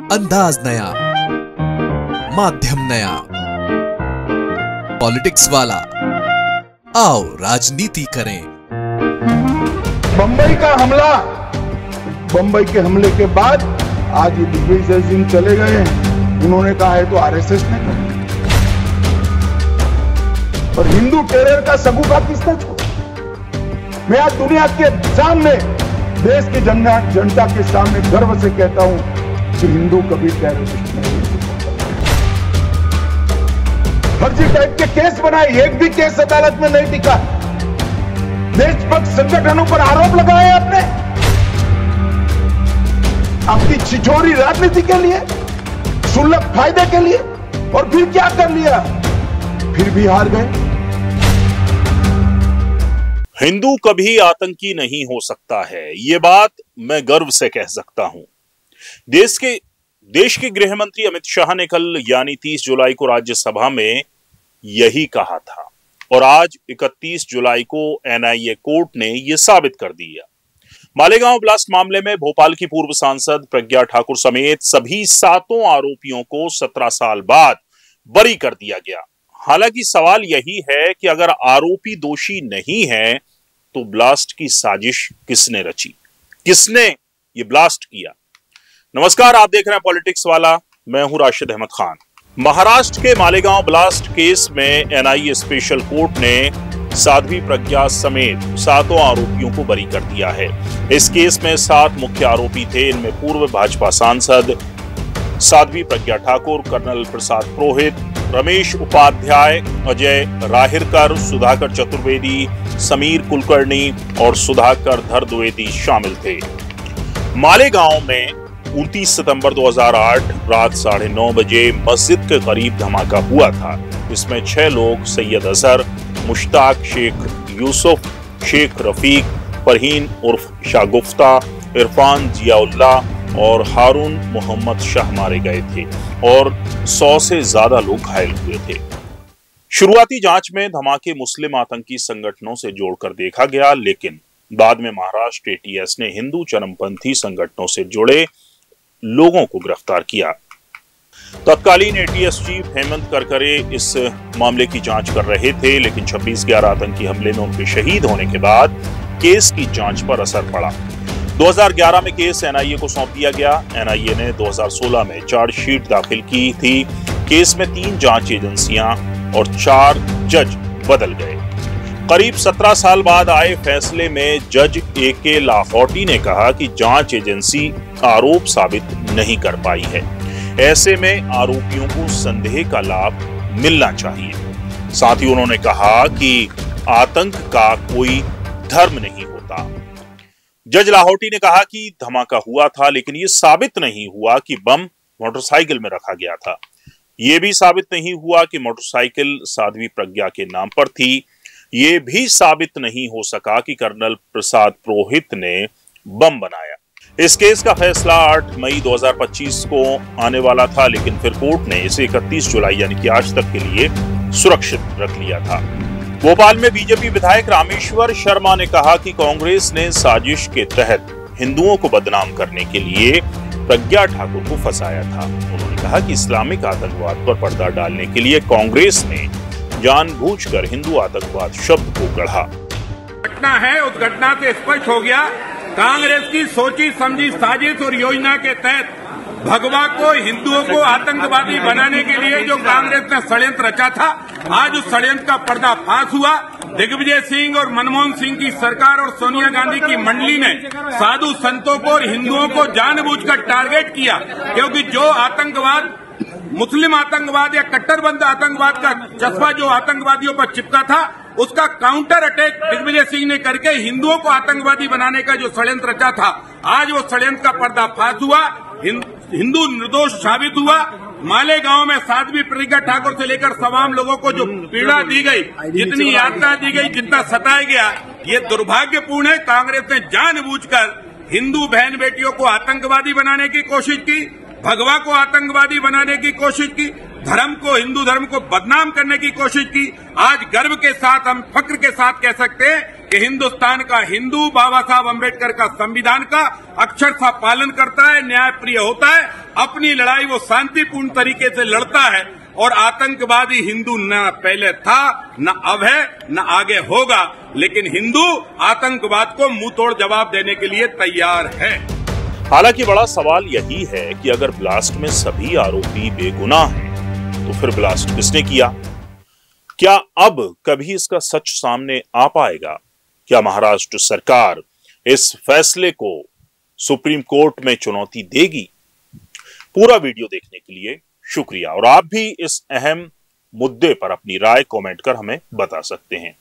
अंदाज नया, माध्यम नया, पॉलिटिक्स वाला। आओ राजनीति करें। बंबई का हमला, बंबई के हमले के बाद आज ये दिग्विजय सिंह चले गए हैं। उन्होंने कहा है तो आरएसएस ने कहा, और हिंदू टेरर का सबूत किसने छोड़ा। मैं आज दुनिया के सामने, देश की जनता के सामने गर्व से कहता हूं कि हिंदू कभी टेररिस्ट नहीं है। फर्जी टाइप के केस बनाए, एक भी केस अदालत में नहीं टिका। देशभक्त संगठनों पर आरोप लगाए आपने अपनी छिछोरी राजनीति के लिए, सुलभ फायदे के लिए, और फिर क्या कर लिया, फिर भी हार गए। हिंदू कभी आतंकी नहीं हो सकता है, ये बात मैं गर्व से कह सकता हूं। देश के गृह मंत्री अमित शाह ने कल यानी 30 जुलाई को राज्यसभा में यही कहा था, और आज 31 जुलाई को एनआईए कोर्ट ने यह साबित कर दिया। मालेगांव ब्लास्ट मामले में भोपाल की पूर्व सांसद प्रज्ञा ठाकुर समेत सभी 7 आरोपियों को 17 साल बाद बरी कर दिया गया। हालांकि सवाल यही है कि अगर आरोपी दोषी नहीं है तो ब्लास्ट की साजिश किसने रची, किसने ये ब्लास्ट किया। नमस्कार, आप देख रहे हैं पॉलिटिक्स वाला, मैं हूं राशिद अहमद खान। महाराष्ट्र के मालेगांव ब्लास्ट केस में एनआईए स्पेशल कोर्ट ने साध्वी प्रज्ञा समेत 7 आरोपियों को बरी कर दिया है। इस केस में 7 मुख्य आरोपी थे। इनमें पूर्व भाजपा सांसद साध्वी प्रज्ञा ठाकुर, कर्नल प्रसाद पुरोहित, रमेश उपाध्याय, अजय राहिरकर, सुधाकर चतुर्वेदी, समीर कुलकर्णी और सुधाकर धरद्वेदी शामिल थे। मालेगांव में 29 सितंबर 2008 रात 9:30 बजे मस्जिद के करीब धमाका हुआ था। इसमें 6 लोग सैयद अजहर, मुश्ताक शेख, यूसुफ शेख रफीक, फरहीन उर्फ शागुफ्ता, इरफान जियाउल्ला और हारून मोहम्मद शाह मारे गए थे और 100 से ज्यादा लोग घायल हुए थे। शुरुआती जांच में धमाके मुस्लिम आतंकी संगठनों से जोड़कर देखा गया, लेकिन बाद में महाराष्ट्र एटीएस ने हिंदू चरमपंथी संगठनों से जुड़े लोगों को गिरफ्तार किया। तत्कालीन एटीएस चीफ हेमंत करकरे इस मामले की जांच कर रहे थे, लेकिन 26/11 आतंकी हमले में उनके शहीद होने के बाद केस की जांच पर असर पड़ा। 2011 में केस एनआईए को सौंप दिया गया। एनआईए ने 2016 में चार्जशीट दाखिल की थी। केस में 3 जांच एजेंसियां और 4 जज बदल गए। करीब 17 साल बाद आए फैसले में जज ए.के. लाहौटी ने कहा कि जांच एजेंसी आरोप साबित नहीं कर पाई है। ऐसे में आरोपियों को संदेह का लाभ मिलना चाहिए। साथ ही उन्होंने कहा कि आतंक का कोई धर्म नहीं होता। जज लाहौटी ने कहा कि धमाका हुआ था, लेकिन यह साबित नहीं हुआ कि बम मोटरसाइकिल में रखा गया था। यह भी साबित नहीं हुआ कि मोटरसाइकिल साध्वी प्रज्ञा के नाम पर थी। यह भी साबित नहीं हो सका कि कर्नल प्रसाद पुरोहित ने बम बनाया। इस केस का फैसला 8 मई 2025 को आने वाला था, लेकिन फिर कोर्ट ने इसे 31 जुलाई यानी कि आज तक के लिए सुरक्षित रख लिया था। भोपाल में बीजेपी विधायक रामेश्वर शर्मा ने कहा कि कांग्रेस ने साजिश के तहत हिंदुओं को बदनाम करने के लिए प्रज्ञा ठाकुर को फंसाया था। उन्होंने कहा कि इस्लामिक आतंकवाद पर पर्दा डालने के लिए कांग्रेस ने जानबूझकर हिंदू आतंकवाद शब्द को गढ़ा। घटना है, उस घटना से स्पष्ट हो गया कांग्रेस की सोची समझी साजिश और योजना के तहत भगवा को, हिंदुओं को आतंकवादी बनाने के लिए जो कांग्रेस ने षड्यंत्र रचा था, आज उस षड्यंत्र का पर्दाफाश हुआ। दिग्विजय सिंह और मनमोहन सिंह की सरकार और सोनिया गांधी की मंडली ने साधु संतों को और हिंदुओं को जानबूझकर टारगेट किया, क्योंकि जो आतंकवाद, मुस्लिम आतंकवाद या कट्टरबंद आतंकवाद का चस्पा जो आतंकवादियों पर चिपका था, उसका काउंटर अटैक दिग्विजय सिंह ने करके हिंदुओं को आतंकवादी बनाने का जो षड्यंत्र रचा था, आज वो षड्यंत्र का पर्दाफाश हुआ। हिंदू निर्दोष साबित हुआ। मालेगांव में साध्वी प्रज्ञा ठाकुर से लेकर तमाम लोगों को जो पीड़ा दी गई, जितनी यातना दी गई, जितना सताया गया, ये दुर्भाग्यपूर्ण है। कांग्रेस ने जानबूझकर हिंदू बहन बेटियों को आतंकवादी बनाने की कोशिश की, भगवा को आतंकवादी बनाने की कोशिश की, धर्म को, हिंदू धर्म को बदनाम करने की कोशिश की। आज गर्व के साथ, हम फक्र के साथ कह सकते हैं कि हिंदुस्तान का हिंदू बाबा साहब अम्बेडकर का संविधान का अक्षरशः पालन करता है, न्यायप्रिय होता है, अपनी लड़ाई वो शांतिपूर्ण तरीके से लड़ता है और आतंकवादी हिंदू न पहले था, न अब है, न आगे होगा, लेकिन हिंदू आतंकवाद को मुंह तोड़ जवाब देने के लिए तैयार है। हालांकि बड़ा सवाल यही है कि अगर ब्लास्ट में सभी आरोपी बेगुनाह हैं, तो फिर ब्लास्ट किसने किया? क्या अब कभी इसका सच सामने आ पाएगा? क्या महाराष्ट्र सरकार इस फैसले को सुप्रीम कोर्ट में चुनौती देगी? पूरा वीडियो देखने के लिए शुक्रिया, और आप भी इस अहम मुद्दे पर अपनी राय कमेंट कर हमें बता सकते हैं।